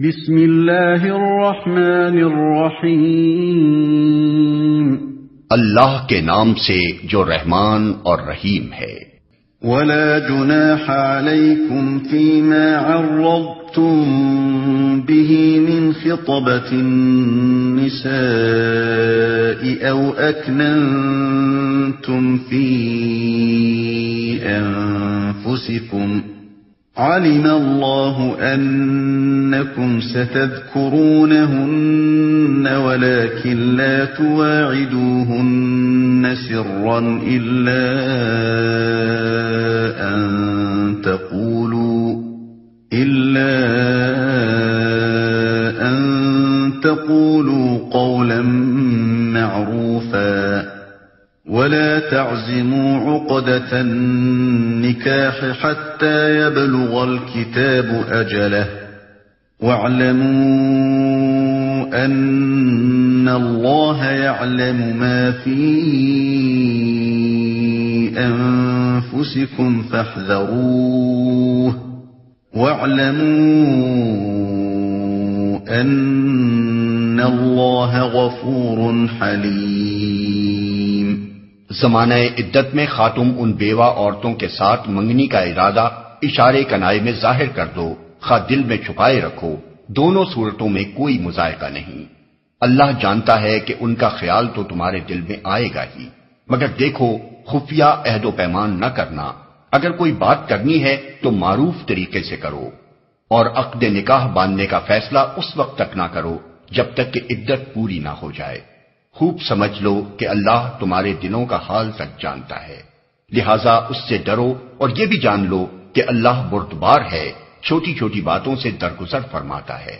بسم اللہ الرحمن الرحیم، اللہ کے نام سے جو رحمان اور رحیم ہے۔ ولا جناح علیکم فیما عرضتم به من خطبة النساء او اکننتم فی انفسکم علم اللہ انکم ستذکرونہن ولكن لا تواعدوہن سرا الا ان تقولوا قولا معروفا ولا تعزموا عقدة النكاح حتى يبلغ الكتاب أجله واعلموا أن الله يعلم ما في أنفسكم فاحذروه واعلموا أن الله غفور حليم۔ زمانہ عدت میں خاتم ان بیوہ عورتوں کے ساتھ منگنی کا ارادہ اشارے کنائے میں ظاہر کر دو، خواہ دل میں چھپائے رکھو، دونوں صورتوں میں کوئی مذائقہ نہیں۔ اللہ جانتا ہے کہ ان کا خیال تو تمہارے دل میں آئے گا ہی، مگر دیکھو خفیہ عہد و پیمان نہ کرنا۔ اگر کوئی بات کرنی ہے تو معروف طریقے سے کرو، اور عقد نکاح باندھنے کا فیصلہ اس وقت تک نہ کرو جب تک کہ عدت پوری نہ ہو جائے۔ خوب سمجھ لو کہ اللہ تمہارے دلوں کا حال تک جانتا ہے، لہذا اس سے ڈرو، اور یہ بھی جان لو کہ اللہ بردبار ہے، چھوٹی چھوٹی باتوں سے درگزر فرماتا ہے۔